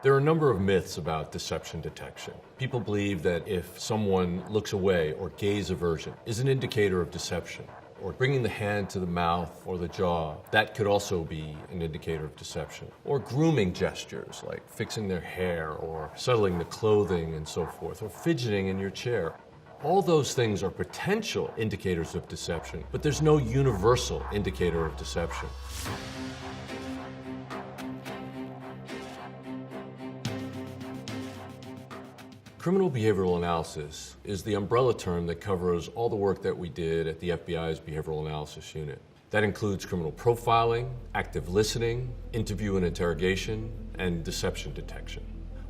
There are a number of myths about deception detection. People believe that if someone looks away or gaze aversion is an indicator of deception, or bringing the hand to the mouth or the jaw, that could also be an indicator of deception. Or grooming gestures like fixing their hair or settling the clothing and so forth, or fidgeting in your chair. All those things are potential indicators of deception, but there's no universal indicator of deception. Criminal behavioral analysis is the umbrella term that covers all the work that we did at the FBI's Behavioral Analysis Unit. That includes criminal profiling, active listening, interview and interrogation, and deception detection.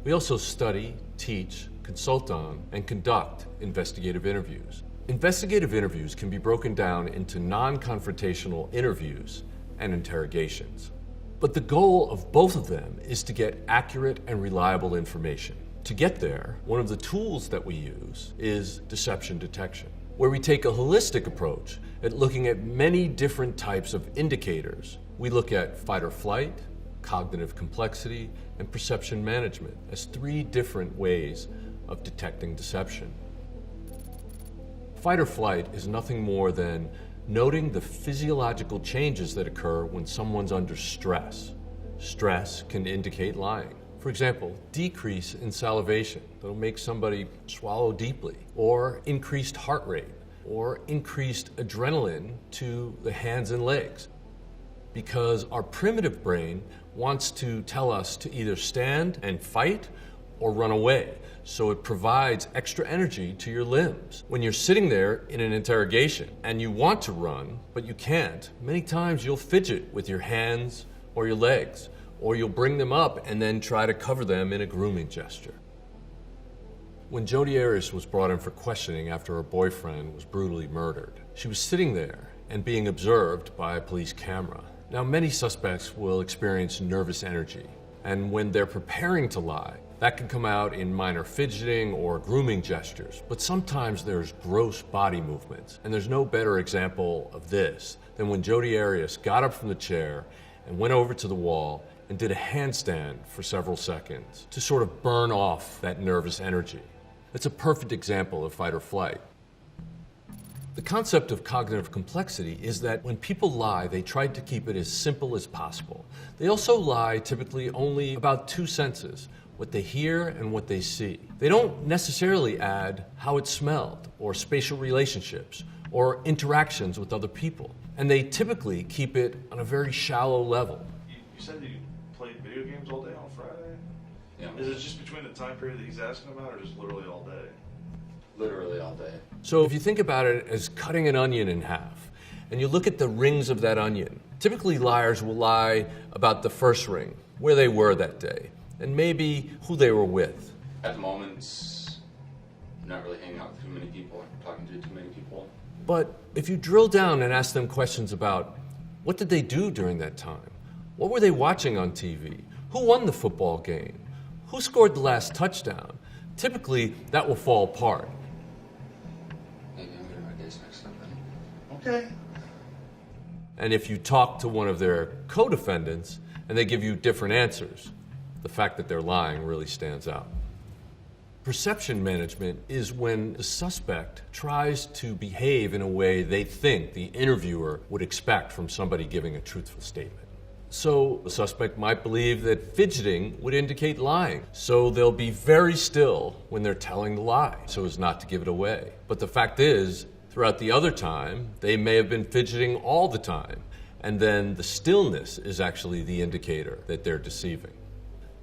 We also study, teach, consult on, and conduct investigative interviews. Investigative interviews can be broken down into non-confrontational interviews and interrogations. But the goal of both of them is to get accurate and reliable information. To get there, one of the tools that we use is deception detection, where we take a holistic approach at looking at many different types of indicators. We look at fight or flight, cognitive complexity, and perception management as three different ways of detecting deception. Fight or flight is nothing more than noting the physiological changes that occur when someone's under stress. Stress can indicate lying. For example, decrease in salivation that'll make somebody swallow deeply, or increased heart rate, or increased adrenaline to the hands and legs. Because our primitive brain wants to tell us to either stand and fight or run away, so it provides extra energy to your limbs. When you're sitting there in an interrogation and you want to run, but you can't, many times you'll fidget with your hands or your legs, or you'll bring them up and then try to cover them in a grooming gesture. When Jodi Arias was brought in for questioning after her boyfriend was brutally murdered, she was sitting there and being observed by a police camera. Now, many suspects will experience nervous energy, and when they're preparing to lie, that can come out in minor fidgeting or grooming gestures, but sometimes there's gross body movements, and there's no better example of this than when Jodi Arias got up from the chair and went over to the wall and did a handstand for several seconds to sort of burn off that nervous energy. It's a perfect example of fight or flight. The concept of cognitive complexity is that when people lie, they try to keep it as simple as possible. They also lie typically only about two senses, what they hear and what they see. They don't necessarily add how it smelled, or spatial relationships, or interactions with other people. And they typically keep it on a very shallow level. You said you played video games all day on Friday? Yeah. Is it just between the time period that he's asking about, or just literally all day? Literally all day. So if you think about it as cutting an onion in half, and you look at the rings of that onion, typically liars will lie about the first ring, where they were that day, and maybe who they were with. At the moment, I'm not really hanging out with too many people, talking to too many people. But if you drill down and ask them questions about what did they do during that time? What were they watching on TV? Who won the football game? Who scored the last touchdown? Typically, that will fall apart. Maybe I'm getting my days mixed up then. Okay. And if you talk to one of their co-defendants and they give you different answers, the fact that they're lying really stands out. Perception management is when the suspect tries to behave in a way they think the interviewer would expect from somebody giving a truthful statement. So the suspect might believe that fidgeting would indicate lying, so they'll be very still when they're telling the lie so as not to give it away. But the fact is, throughout the other time, they may have been fidgeting all the time, and then the stillness is actually the indicator that they're deceiving.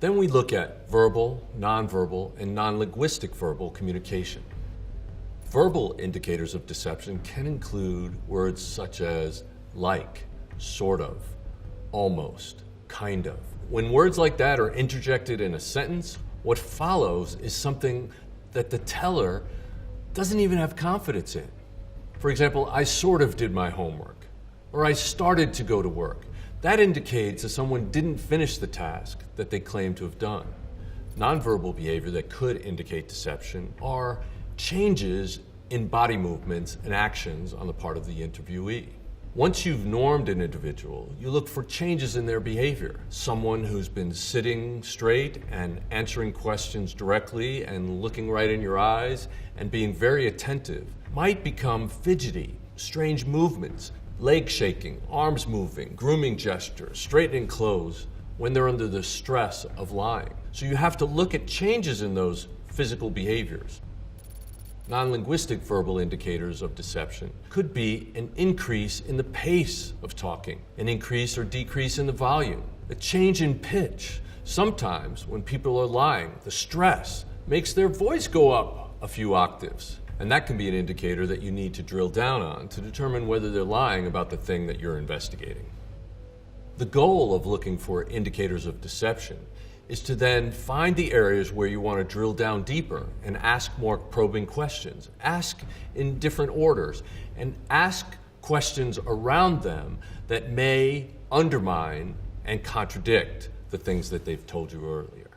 Then we look at verbal, nonverbal, and non-linguistic verbal communication. Verbal indicators of deception can include words such as like, sort of, almost, kind of. When words like that are interjected in a sentence, what follows is something that the teller doesn't even have confidence in. For example, I sort of did my homework, or I started to go to work. That indicates that someone didn't finish the task that they claim to have done. Nonverbal behavior that could indicate deception are changes in body movements and actions on the part of the interviewee. Once you've normed an individual, you look for changes in their behavior. Someone who's been sitting straight and answering questions directly and looking right in your eyes and being very attentive might become fidgety, strange movements, leg shaking, arms moving, grooming gestures, straightening clothes when they're under the stress of lying. So you have to look at changes in those physical behaviors. Non-linguistic verbal indicators of deception could be an increase in the pace of talking, an increase or decrease in the volume, a change in pitch. Sometimes when people are lying, the stress makes their voice go up a few octaves. And that can be an indicator that you need to drill down on to determine whether they're lying about the thing that you're investigating. The goal of looking for indicators of deception is to then find the areas where you want to drill down deeper and ask more probing questions. Ask in different orders and ask questions around them that may undermine and contradict the things that they've told you earlier.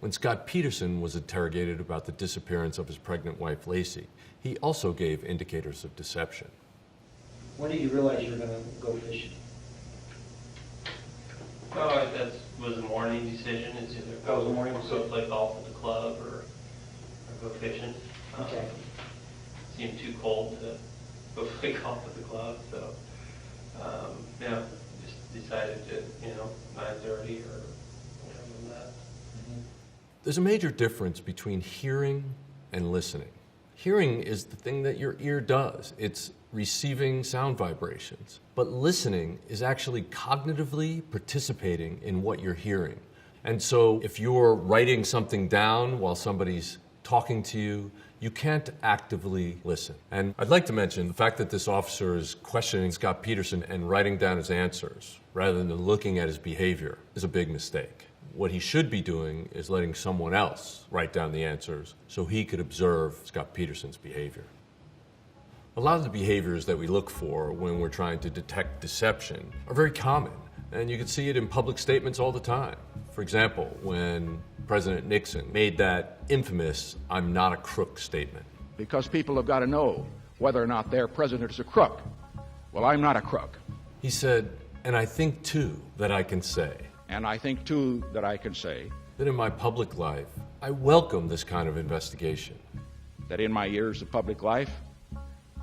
When Scott Peterson was interrogated about the disappearance of his pregnant wife, Lacey, he also gave indicators of deception. When did you realize you were going to go fishing? Oh, that was a morning decision. It's either That was a morning go decision. play golf at the club or go fishing. Okay. Seemed too cold to go play golf at the club, so yeah, just decided to 9:30 or whatever than that. There's a major difference between hearing and listening. Hearing is the thing that your ear does. It's receiving sound vibrations. But listening is actually cognitively participating in what you're hearing. And so if you're writing something down while somebody's talking to you, you can't actively listen. And I'd like to mention the fact that this officer is questioning Scott Peterson and writing down his answers rather than looking at his behavior is a big mistake. What he should be doing is letting someone else write down the answers so he could observe Scott Peterson's behavior. A lot of the behaviors that we look for when we're trying to detect deception are very common, and you can see it in public statements all the time. For example, when President Nixon made that infamous "I'm not a crook" statement. Because people have got to know whether or not their president is a crook. Well, I'm not a crook. He said, "And I think too that I can say And I think, too, that I can say that in my public life, I welcome this kind of investigation." that in my years of public life,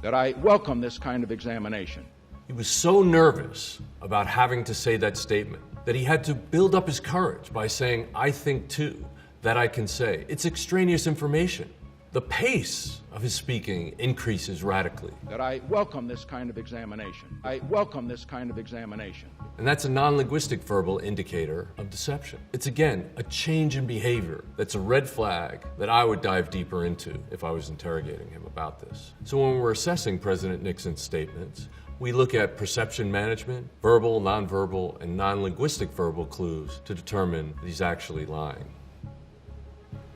that I welcome this kind of examination. He was so nervous about having to say that statement that he had to build up his courage by saying, "I think too that I can say." It's extraneous information. The pace of his speaking increases radically. That I welcome this kind of examination. I welcome this kind of examination. And that's a non-linguistic verbal indicator of deception. It's again a change in behavior that's a red flag that I would dive deeper into if I was interrogating him about this. So when we're assessing President Nixon's statements, we look at perception management, verbal, nonverbal, and non-linguistic verbal clues to determine that he's actually lying.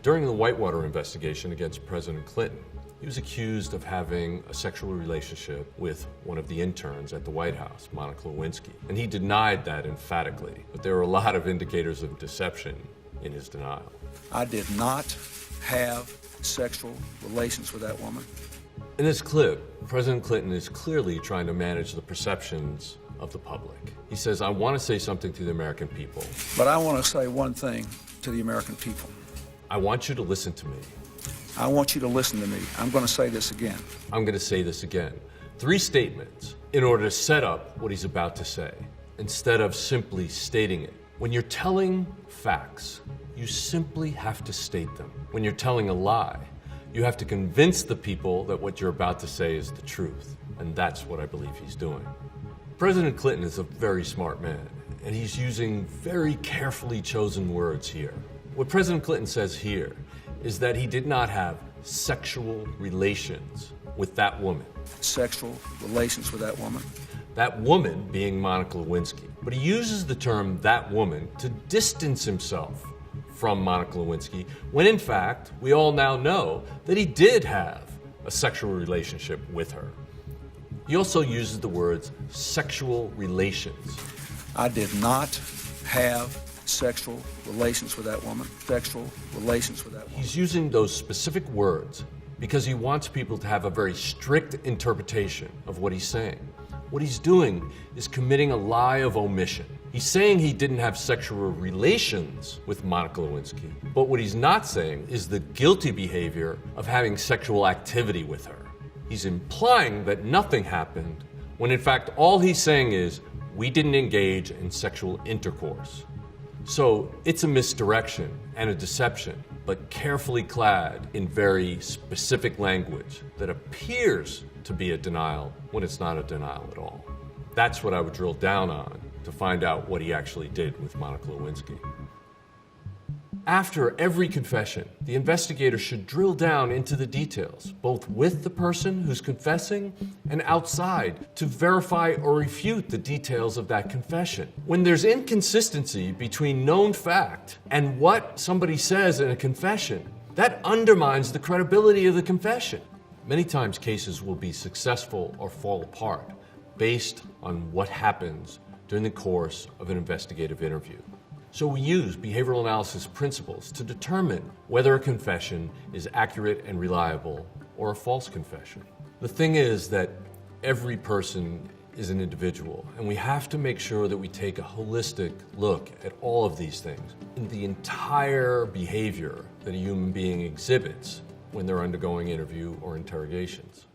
During the Whitewater investigation against President Clinton, he was accused of having a sexual relationship with one of the interns at the White House, Monica Lewinsky. And he denied that emphatically, but there were a lot of indicators of deception in his denial. I did not have sexual relations with that woman. In this clip, President Clinton is clearly trying to manage the perceptions of the public. He says, "I want to say something to the American people. But I want to say one thing to the American people. I want you to listen to me. I want you to listen to me. I'm going to say this again. I'm going to say this again." 3 statements in order to set up what he's about to say, instead of simply stating it. When you're telling facts, you simply have to state them. When you're telling a lie, you have to convince the people that what you're about to say is the truth. And that's what I believe he's doing. President Clinton is a very smart man, and he's using very carefully chosen words here. What President Clinton says here is that he did not have sexual relations with that woman. Sexual relations with that woman. That woman being Monica Lewinsky. But he uses the term "that woman" to distance himself from Monica Lewinsky, when in fact, we all now know that he did have a sexual relationship with her. He also uses the words "sexual relations." I did not have sexual relations with that woman. Sexual relations with that woman. He's using those specific words because he wants people to have a very strict interpretation of what he's saying. What he's doing is committing a lie of omission. He's saying he didn't have sexual relations with Monica Lewinsky, but what he's not saying is the guilty behavior of having sexual activity with her. He's implying that nothing happened, when in fact all he's saying is, we didn't engage in sexual intercourse. So it's a misdirection and a deception, but carefully clad in very specific language that appears to be a denial when it's not a denial at all. That's what I would drill down on to find out what he actually did with Monica Lewinsky. After every confession, the investigator should drill down into the details, both with the person who's confessing and outside, to verify or refute the details of that confession. When there's inconsistency between known fact and what somebody says in a confession, that undermines the credibility of the confession. Many times cases will be successful or fall apart based on what happens during the course of an investigative interview. So we use behavioral analysis principles to determine whether a confession is accurate and reliable or a false confession. The thing is that every person is an individual, and we have to make sure that we take a holistic look at all of these things and the entire behavior that a human being exhibits when they're undergoing interview or interrogations.